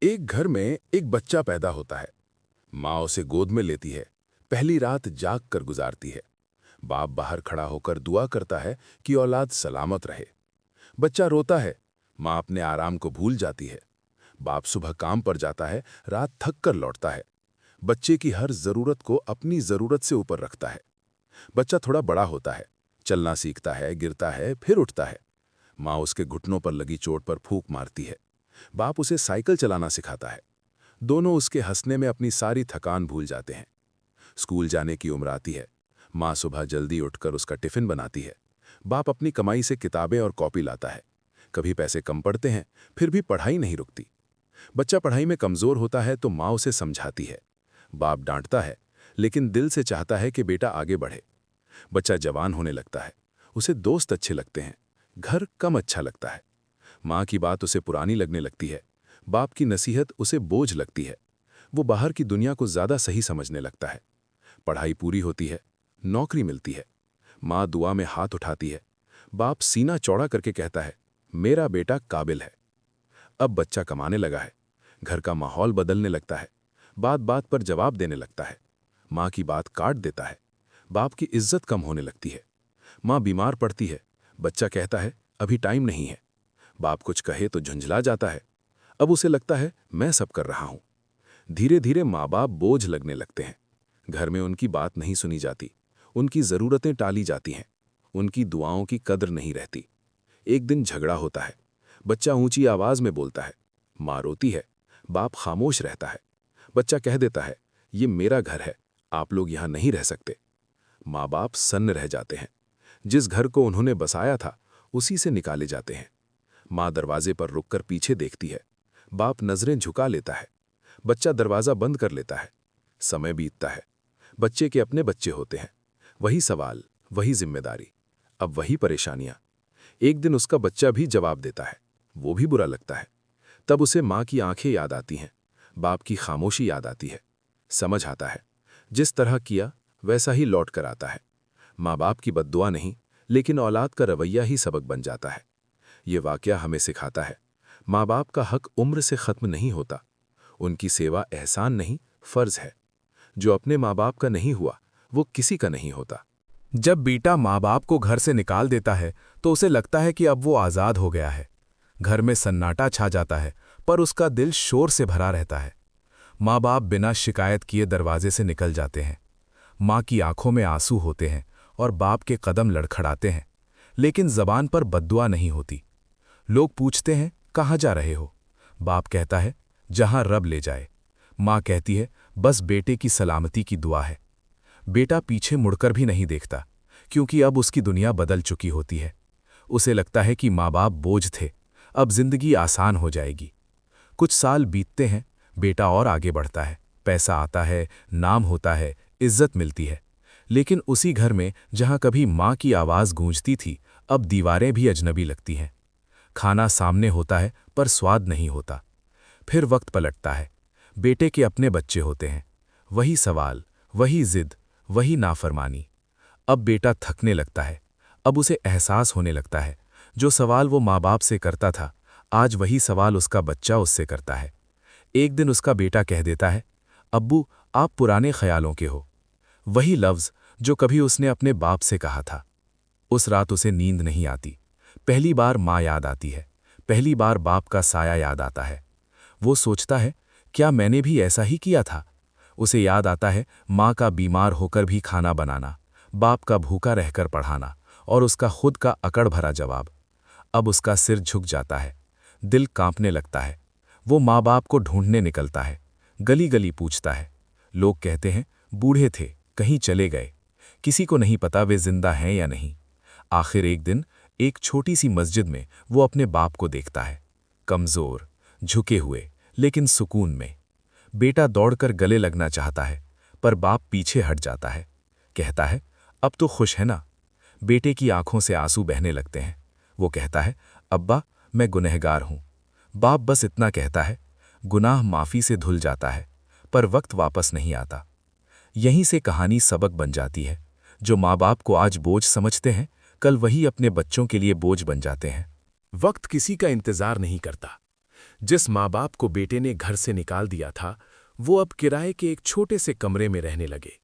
एक घर में एक बच्चा पैदा होता है। माँ उसे गोद में लेती है, पहली रात जाग कर गुजारती है। बाप बाहर खड़ा होकर दुआ करता है कि औलाद सलामत रहे। बच्चा रोता है, माँ अपने आराम को भूल जाती है। बाप सुबह काम पर जाता है, रात थक कर लौटता है। बच्चे की हर जरूरत को अपनी जरूरत से ऊपर रखता है। बच्चा थोड़ा बड़ा होता है, चलना सीखता है, गिरता है, फिर उठता है। माँ उसके घुटनों पर लगी चोट पर फूंक मारती है। बाप उसे साइकिल चलाना सिखाता है। दोनों उसके हंसने में अपनी सारी थकान भूल जाते हैं। स्कूल जाने की उम्र आती है। माँ सुबह जल्दी उठकर उसका टिफिन बनाती है। बाप अपनी कमाई से किताबें और कॉपी लाता है। कभी पैसे कम पड़ते हैं, फिर भी पढ़ाई नहीं रुकती। बच्चा पढ़ाई में कमजोर होता है तो माँ उसे समझाती है। बाप डांटता है, लेकिन दिल से चाहता है कि बेटा आगे बढ़े। बच्चा जवान होने लगता है। उसे दोस्त अच्छे लगते हैं, घर कम अच्छा लगता है। माँ की बात उसे पुरानी लगने लगती है। बाप की नसीहत उसे बोझ लगती है। वो बाहर की दुनिया को ज्यादा सही समझने लगता है। पढ़ाई पूरी होती है, नौकरी मिलती है। माँ दुआ में हाथ उठाती है। बाप सीना चौड़ा करके कहता है, मेरा बेटा काबिल है। अब बच्चा कमाने लगा है। घर का माहौल बदलने लगता है। बात बात पर जवाब देने लगता है। माँ की बात काट देता है। बाप की इज्जत कम होने लगती है। माँ बीमार पड़ती है। बच्चा कहता है, अभी टाइम नहीं है। बाप कुछ कहे तो झुंझला जाता है। अब उसे लगता है, मैं सब कर रहा हूं। धीरे धीरे माँ बाप बोझ लगने लगते हैं। घर में उनकी बात नहीं सुनी जाती। उनकी जरूरतें टाली जाती हैं। उनकी दुआओं की कद्र नहीं रहती। एक दिन झगड़ा होता है। बच्चा ऊंची आवाज में बोलता है। माँ रोती है। बाप खामोश रहता है। बच्चा कह देता है, ये मेरा घर है, आप लोग यहां नहीं रह सकते। माँ बाप सन्न रह जाते हैं। जिस घर को उन्होंने बसाया था, उसी से निकाले जाते हैं। माँ दरवाजे पर रुककर पीछे देखती है। बाप नजरें झुका लेता है। बच्चा दरवाजा बंद कर लेता है। समय बीतता है। बच्चे के अपने बच्चे होते हैं। वही सवाल, वही जिम्मेदारी, अब वही परेशानियां। एक दिन उसका बच्चा भी जवाब देता है। वो भी बुरा लगता है। तब उसे माँ की आंखें याद आती हैं। बाप की खामोशी याद आती है। समझ आता है, जिस तरह किया वैसा ही लौट कर आता है। माँ बाप की बद्दुआ नहीं, लेकिन औलाद का रवैया ही सबक बन जाता है। ये वाकया हमें सिखाता है, माँ बाप का हक उम्र से खत्म नहीं होता। उनकी सेवा एहसान नहीं, फर्ज है। जो अपने माँ बाप का नहीं हुआ, वो किसी का नहीं होता। जब बेटा माँ बाप को घर से निकाल देता है तो उसे लगता है कि अब वो आज़ाद हो गया है। घर में सन्नाटा छा जाता है, पर उसका दिल शोर से भरा रहता है। माँ बाप बिना शिकायत किए दरवाजे से निकल जाते हैं। माँ की आंखों में आंसू होते हैं और बाप के कदम लड़खड़ाते हैं, लेकिन जबान पर बद्दुआ नहीं होती। लोग पूछते हैं, कहाँ जा रहे हो? बाप कहता है, जहां रब ले जाए। माँ कहती है, बस बेटे की सलामती की दुआ है। बेटा पीछे मुड़कर भी नहीं देखता, क्योंकि अब उसकी दुनिया बदल चुकी होती है। उसे लगता है कि माँ बाप बोझ थे, अब जिंदगी आसान हो जाएगी। कुछ साल बीतते हैं, बेटा और आगे बढ़ता है। पैसा आता है, नाम होता है, इज्जत मिलती है। लेकिन उसी घर में जहां कभी माँ की आवाज़ गूंजती थी, अब दीवारें भी अजनबी लगती हैं। खाना सामने होता है, पर स्वाद नहीं होता। फिर वक्त पलटता है। बेटे के अपने बच्चे होते हैं। वही सवाल, वही जिद, वही नाफरमानी। अब बेटा थकने लगता है। अब उसे एहसास होने लगता है, जो सवाल वो माँ बाप से करता था, आज वही सवाल उसका बच्चा उससे करता है। एक दिन उसका बेटा कह देता है, अब्बू, आप पुराने ख्यालों के हो। वही लफ्ज़ जो कभी उसने अपने बाप से कहा था। उस रात उसे नींद नहीं आती। पहली बार माँ याद आती है। पहली बार बाप का साया याद आता है। वो सोचता है, क्या मैंने भी ऐसा ही किया था? उसे याद आता है माँ का बीमार होकर भी खाना बनाना, बाप का भूखा रहकर पढ़ाना, और उसका खुद का अकड़ भरा जवाब। अब उसका सिर झुक जाता है, दिल कांपने लगता है। वो माँ बाप को ढूंढने निकलता है, गली गली पूछता है। लोग कहते हैं, बूढ़े थे, कहीं चले गए। किसी को नहीं पता वे जिंदा हैं या नहीं। आखिर एक दिन एक छोटी सी मस्जिद में वो अपने बाप को देखता है, कमजोर, झुके हुए, लेकिन सुकून में। बेटा दौड़कर गले लगना चाहता है, पर बाप पीछे हट जाता है। कहता है, अब तो खुश है ना? बेटे की आंखों से आंसू बहने लगते हैं। वो कहता है, अब्बा, मैं गुनहगार हूं। बाप बस इतना कहता है। गुनाह माफी से धुल जाता है, पर वक्त वापस नहीं आता। यहीं से कहानी सबक बन जाती है। जो माँ बाप को आज बोझ समझते हैं, कल वही अपने बच्चों के लिए बोझ बन जाते हैं। वक्त किसी का इंतजार नहीं करता। जिस माँ बाप को बेटे ने घर से निकाल दिया था, वो अब किराए के एक छोटे से कमरे में रहने लगे।